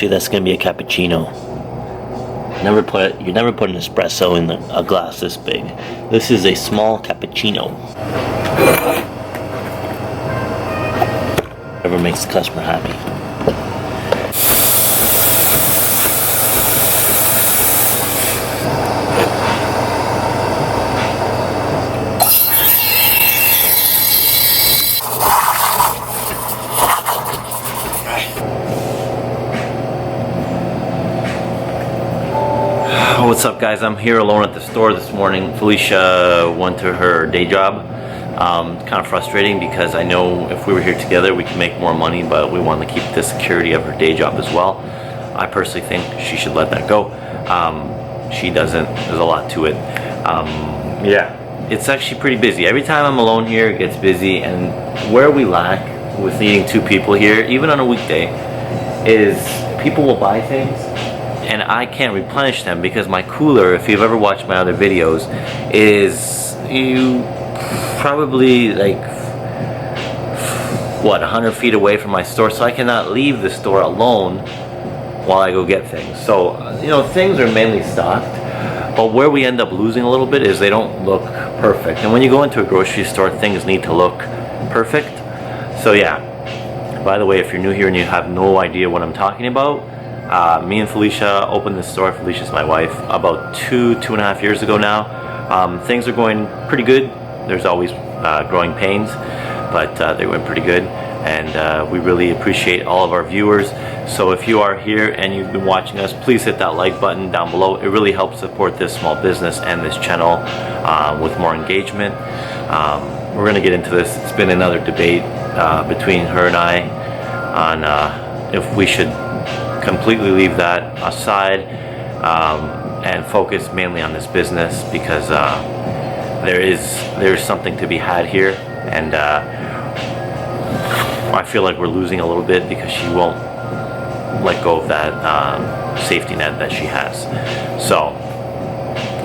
Actually, that's gonna be a cappuccino. You never put an espresso in a glass this big. This is a small cappuccino. Whatever makes the customer happy. What's up, guys? I'm here alone at the store this morning. Felicia went to her day job. Kind of frustrating because I know if we were here together we could make more money, but we want to keep the security of her day job as well. I personally think she should let that go. She doesn't. There's a lot to it. Yeah, it's actually pretty busy. Every time I'm alone here it gets busy, and where we lack with needing two people here, even on a weekday, is people will buy things and I can't replenish them because my cooler, if you've ever watched my other videos, is probably like 100 feet away from my store, so I cannot leave the store alone while I go get things. So things are mainly stocked, but where we end up losing a little bit is they don't look perfect. And when you go into a grocery store, things need to look perfect. So yeah, by the way, if you're new here and you have no idea what I'm talking about, me and Felicia opened this store. Felicia's my wife, about two and a half years ago now. Things are going pretty good. There's always growing pains, but they're going pretty good, and we really appreciate all of our viewers. So if you are here and you've been watching us, please hit that like button down below. It really helps support this small business and this channel with more engagement. We're going to get into this. It's been another debate between her and I on if we should completely leave that aside and focus mainly on this business, because there's something to be had here, and I feel like we're losing a little bit because she won't let go of that safety net that she has. So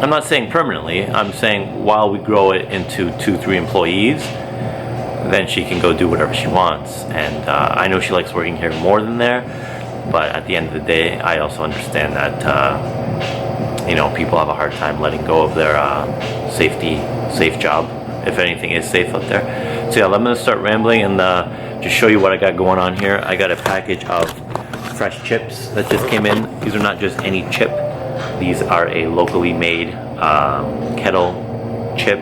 I'm not saying permanently, I'm saying while we grow it into 2-3 employees, then she can go do whatever she wants. And I know she likes working here more than there, but at the end of the day, I also understand that people have a hard time letting go of their safe job, if anything is safe out there. So yeah, I'm gonna start rambling and just show you what I got going on here. I got a package of fresh chips that just came in. These are not just any chip. These are a locally made kettle chip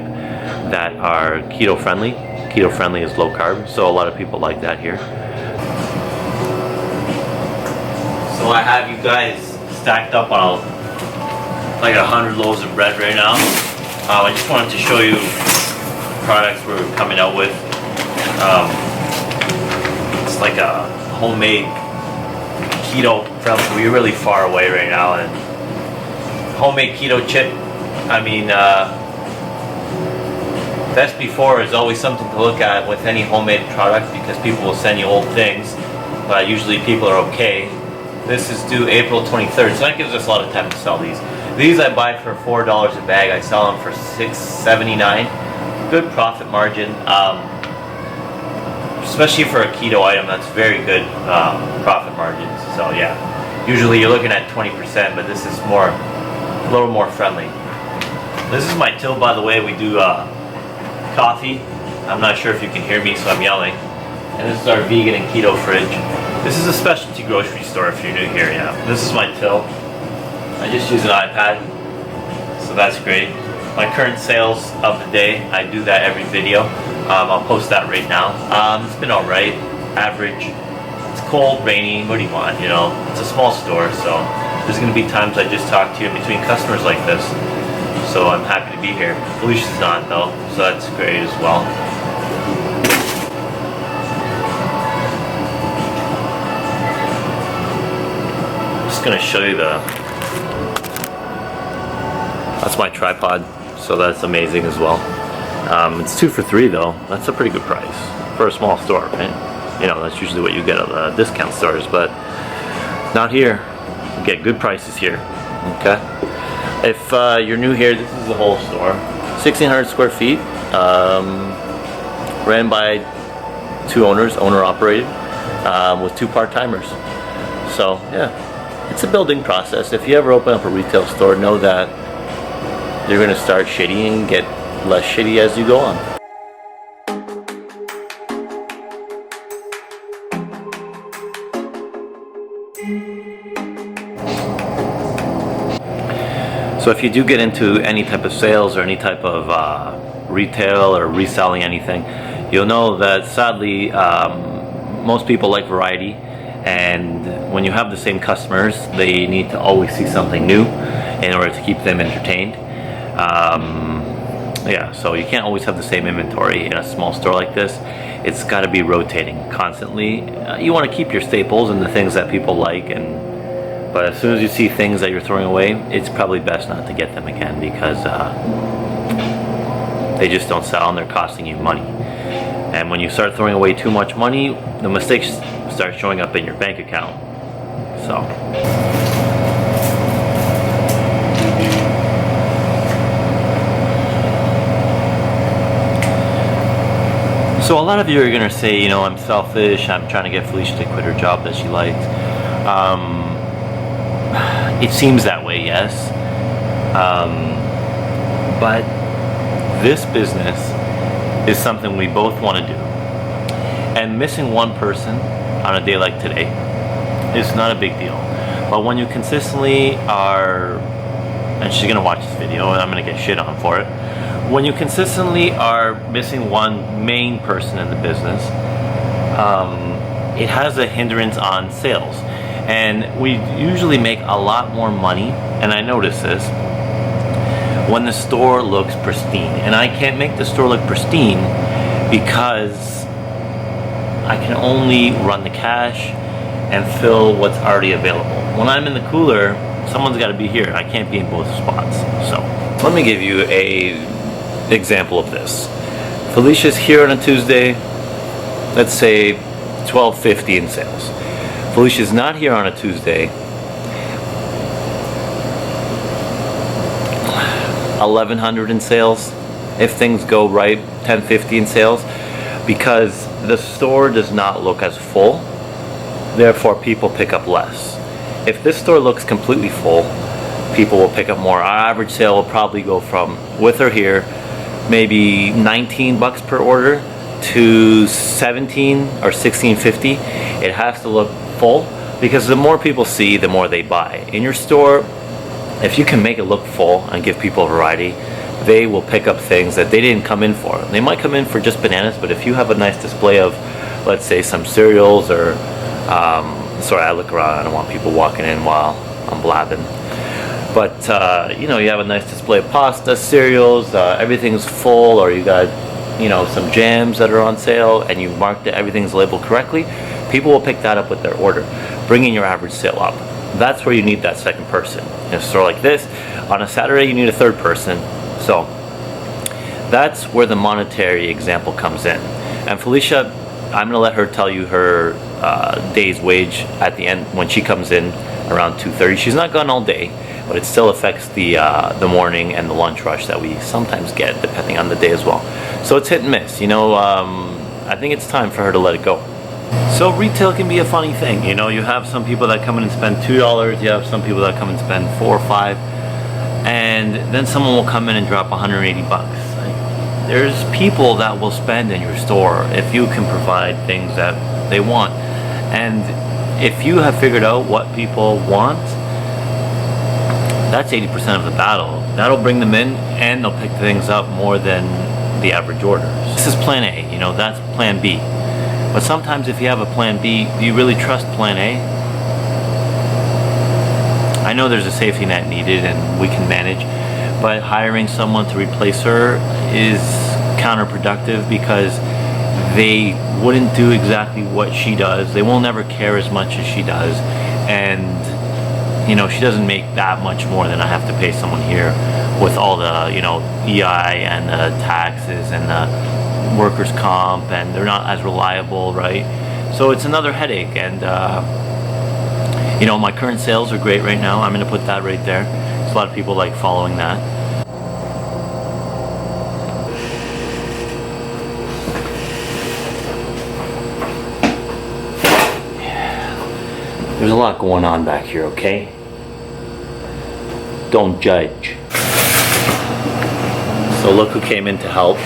that are keto friendly. Keto friendly is low carb, so a lot of people like that here. So I have you guys stacked up on like 100 loaves of bread right now. I just wanted to show you products we're coming out with. It's like a homemade keto friendly. We're really far away right now, and homemade keto chip. I mean, best before is always something to look at with any homemade product, because people will send you old things, but usually people are okay. This is due April 23rd, so that gives us a lot of time to sell these. These I buy for $4 a bag. I sell them for $6.79. Good profit margin, especially for a keto item. That's very good profit margins. So yeah, usually you're looking at 20%, but this is a little more friendly. This is my till, by the way. We do coffee. I'm not sure if you can hear me, so I'm yelling. And this is our vegan and keto fridge. This is a specialty grocery store if you're new here, yeah. This is my till. I just use an iPad, so that's great. My current sales of the day, I do that every video. I'll post that right now. It's been alright, average. It's cold, rainy, what do you want, It's a small store, so there's going to be times I just talk to you in between customers like this. So I'm happy to be here. Felicia's not though, so that's great as well. Going to show you that's my tripod, so that's amazing as well. It's 2 for $3 though. That's a pretty good price for a small store, right? That's usually what you get at the discount stores, but not here. You get good prices here. Okay, if you're new here, this is the whole store. 1,600 square feet, ran by 2 owners, owner operated, with 2 part-timers. So yeah, it's a building process. If you ever open up a retail store, know that you're going to start shitty and get less shitty as you go on. So if you do get into any type of sales or any type of retail or reselling anything, you'll know that sadly most people like variety, and when you have the same customers, they need to always see something new in order to keep them entertained. Yeah, so you can't always have the same inventory in a small store like this. It's got to be rotating constantly. You want to keep your staples and the things that people like, but as soon as you see things that you're throwing away, it's probably best not to get them again, because they just don't sell and they're costing you money. And when you start throwing away too much money, the mistakes start showing up in your bank account. So a lot of you are gonna say, you know, I'm selfish, I'm trying to get Felicia to quit her job that she likes. It seems that way, yes. But this business is something we both want to do. And missing one person on a day like today is not a big deal. But when you consistently are, and she's going to watch this video and I'm going to get shit on for it. When you consistently are missing one main person in the business, it has a hindrance on sales. And we usually make a lot more money, and I notice this, when the store looks pristine. And I can't make the store look pristine because I can only run the cash and fill what's already available. When I'm in the cooler, someone's got to be here. I can't be in both spots. So let me give you a example of this. Felicia's here on a Tuesday, let's say $12.50 in sales. Felicia's not here on a Tuesday, $1,100 in sales. If things go right, $10.50 in sales, because the store does not look as full. Therefore, people pick up less. If this store looks completely full, people will pick up more. Our average sale will probably go from, with her here, maybe $19 per order to $17 or $16.50. It has to look full, because the more people see, the more they buy. In your store, if you can make it look full and give people a variety, they will pick up things that they didn't come in for. They might come in for just bananas, but if you have a nice display of, let's say, some cereals or sorry, I look around, I don't want people walking in while I'm blabbing, but you know, you have a nice display of pasta, cereals, everything's full, or you got, you know, some jams that are on sale and you marked it, everything's labeled correctly, people will pick that up with their order, bringing your average sale up. That's where you need that second person. In a store like this, on a Saturday, you need a third person. So that's where the monetary example comes in. And Felicia, I'm gonna let her tell you her day's wage at the end when she comes in around 2:30. She's not gone all day, but it still affects the morning and the lunch rush that we sometimes get depending on the day as well. So it's hit and miss. You know, I think it's time for her to let it go. So retail can be a funny thing. You know, you have some people that come in and spend $2. You have some people that come and spend $4 or $5, and then someone will come in and drop $180. There's people that will spend in your store if you can provide things that they want. And if you have figured out what people want, that's 80% of the battle. That'll bring them in and they'll pick things up more than the average order. This is plan A, you know, that's plan B. But sometimes if you have a plan B, do you really trust plan A? I know there's a safety net needed and we can manage, but hiring someone to replace her is counterproductive because they wouldn't do exactly what she does. They will never care as much as she does, and you know, she doesn't make that much more than I have to pay someone here with all the, you know, EI and the taxes and the workers' comp, and they're not as reliable, right? So it's another headache. And you know, my current sales are great right now. I'm gonna put that right there. There's a lot of people like following that. There's a lot going on back here, okay? Don't judge. So look who came in to help.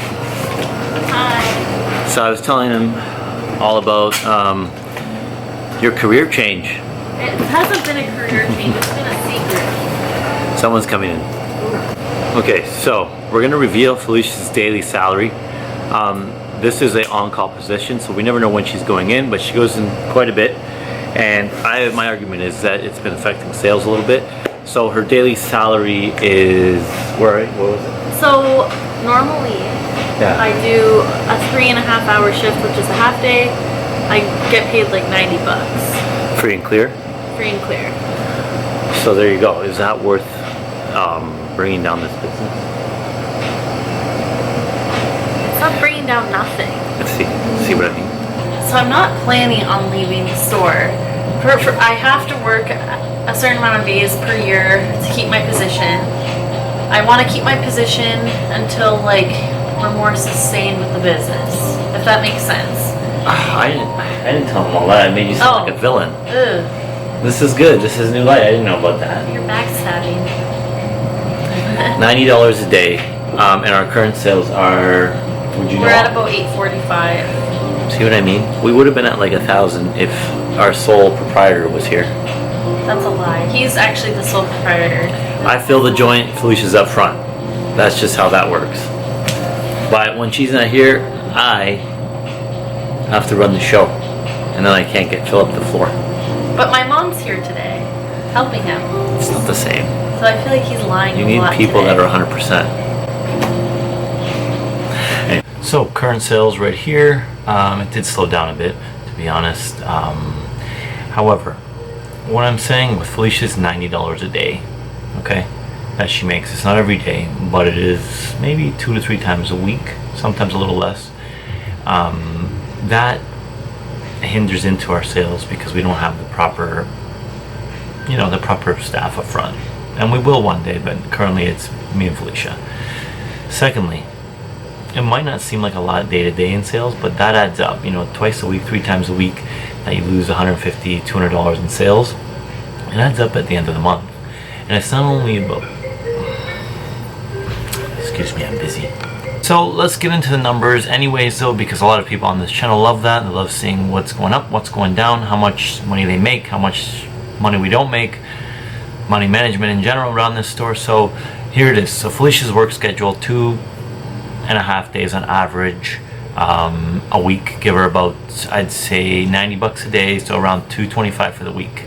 Hi. So I was telling him all about your career change. It hasn't been a career change, it's been a secret. Someone's coming in. Okay, so we're gonna reveal Felicia's daily salary. This is an on-call position, so we never know when she's going in, but she goes in quite a bit. And my argument is that it's been affecting sales a little bit. So her daily salary is, what was it? So normally I do a 3.5 hour shift, which is a half day. I get paid like $90. Free and clear? Free and clear. So there you go. Is that worth bringing down this business? It's not bringing down nothing. Let's see what I mean. So I'm not planning on leaving the store. I have to work a certain amount of days per year to keep my position. I want to keep my position until like we're more sustained with the business, if that makes sense. I didn't tell him all that. I made you sound like a villain. Ugh. This is good. This is new light. I didn't know about that. You're backstabbing. $90 a day, and our current sales are. We're at about $845. See what I mean? We would have been at like 1,000 if our sole proprietor was here. That's a lie. He's actually the sole proprietor. I fill the joint, Felicia's up front. That's just how that works. But when she's not here, I have to run the show. And then I can't fill up the floor. But my mom's here today, helping him. It's not the same. So I feel like he's lying You a need lot people today. that are 100%. So current sales right here, it did slow down a bit, to be honest. However, what I'm saying with Felicia is $90 a day, okay, that she makes. It's not every day, but it is maybe 2 to 3 times a week, sometimes a little less. That hinders into our sales because we don't have the proper, the proper staff up front. And we will one day, but currently it's me and Felicia. Secondly, it might not seem like a lot day to day in sales, but that adds up. Twice a week, 3 times a week, that you lose $150, $200 in sales. It adds up at the end of the month. And it's not only about. Excuse me, I'm busy. So let's get into the numbers anyways though, because a lot of people on this channel love that. They love seeing what's going up, what's going down, how much money they make, how much money we don't make, money management in general around this store. So here it is. So Felicia's work schedule, 2.5 days on average a week. Give her about, I'd say, $90 a day, so around $225 for the week.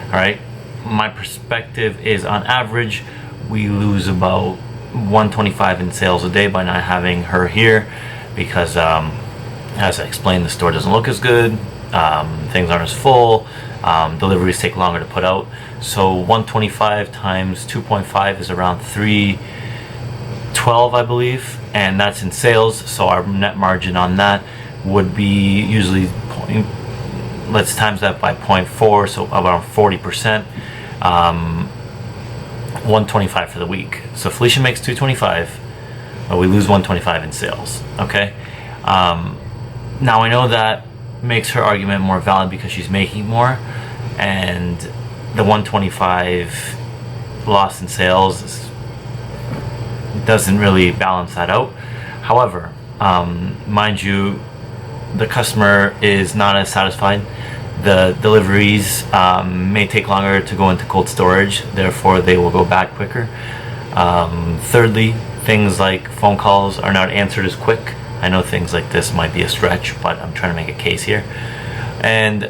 All right. My perspective is, on average, we lose about $125 in sales a day by not having her here, because as I explained, the store doesn't look as good, things aren't as full, deliveries take longer to put out. So 125 times 2.5 is around 312, I believe, and that's in sales. So our net margin on that would be usually let's times that by 0.4, so around 40%. 125 for the week. So Felicia makes 225, but we lose 125 in sales. Okay. Now I know that makes her argument more valid because she's making more, and the 125 loss in sales doesn't really balance that out. However, mind you, the customer is not as satisfied. The deliveries may take longer to go into cold storage, therefore they will go back quicker. Thirdly, things like phone calls are not answered as quick. I know things like this might be a stretch, but I'm trying to make a case here. And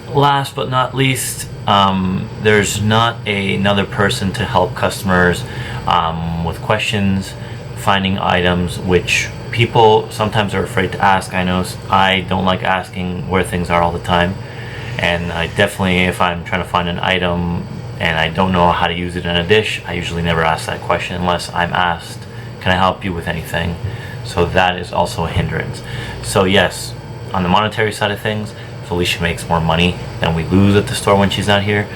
last but not least, there's not another person to help customers with questions, finding items, which people sometimes are afraid to ask. I know I don't like asking where things are all the time, and I definitely, if I'm trying to find an item and I don't know how to use it in a dish, I usually never ask that question unless I'm asked, can I help you with anything? So that is also a hindrance. So yes, on the monetary side of things, Felicia makes more money than we lose at the store when she's not here,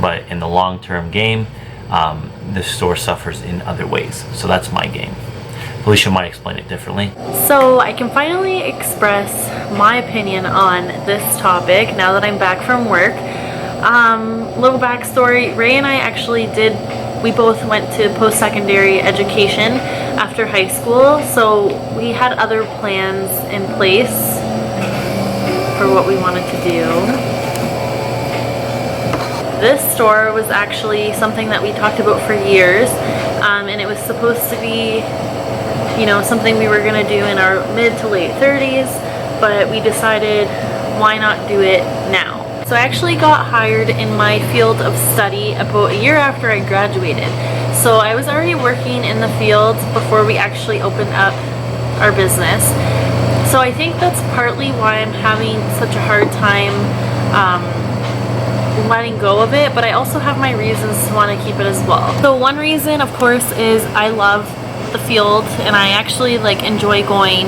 but in the long-term game, the store suffers in other ways. So that's my game. Felicia might explain it differently. So I can finally express my opinion on this topic now that I'm back from work. Little backstory, Ray and I actually we both went to post-secondary education after high school, so we had other plans in place for what we wanted to do. This store was actually something that we talked about for years, and it was supposed to be, you know, something we were going to do in our mid to late 30s, but we decided why not do it now. So I actually got hired in my field of study about a year after I graduated. So I was already working in the field before we actually opened up our business. So I think that's partly why I'm having such a hard time letting go of it, but I also have my reasons to want to keep it as well. So one reason, of course, is I love the field and I actually like enjoy going,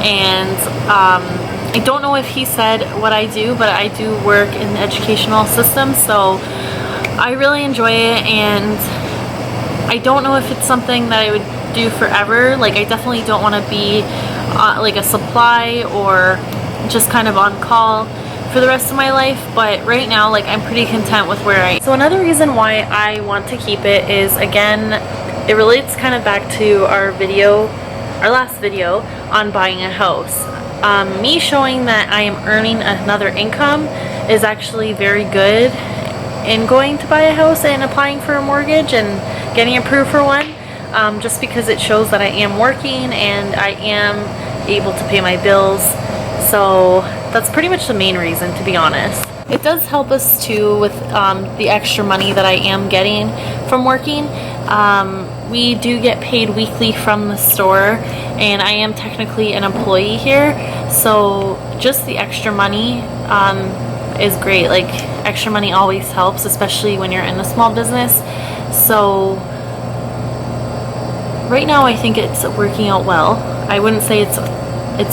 and I don't know if he said what I do, but I do work in the educational system, so I really enjoy it, and I don't know if it's something that I would do forever. Like, I definitely don't want to be like a supply or just kind of on call for the rest of my life, but right now, like, I'm pretty content with where I am. So another reason why I want to keep it is, again, it relates kind of back to our last video on buying a house. Me showing that I am earning another income is actually very good in going to buy a house and applying for a mortgage and getting approved for one, just because it shows that I am working and I am able to pay my bills. So that's pretty much the main reason, to be honest. It does help us too with the extra money that I am getting from working. We do get paid weekly from the store, and I am technically an employee here, so just the extra money is great. Like, extra money always helps, especially when you're in a small business. So right now I think it's working out well. I wouldn't say it's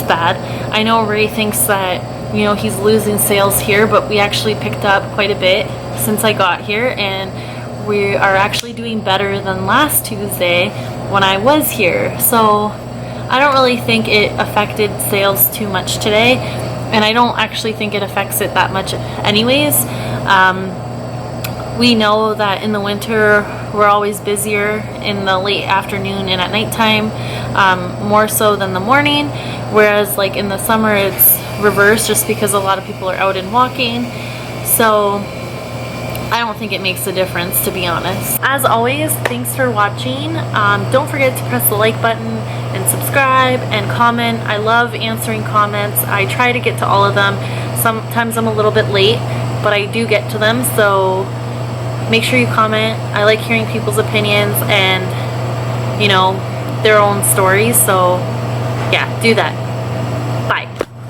bad. I know Ray thinks that, you know, he's losing sales here, but we actually picked up quite a bit since I got here, and we are actually doing better than last Tuesday when I was here. So I don't really think it affected sales too much today, and I don't actually think it affects it that much anyways. We know that in the winter we're always busier in the late afternoon and at nighttime, more so than the morning, whereas like in the summer it's reversed just because a lot of people are out and walking. So I don't think it makes a difference, to be honest. As always, thanks for watching. Don't forget to press the like button and subscribe and comment. I love answering comments. I try to get to all of them. Sometimes I'm a little bit late, but I do get to them, so make sure you comment. I like hearing people's opinions and, you know, their own stories, so yeah, do that.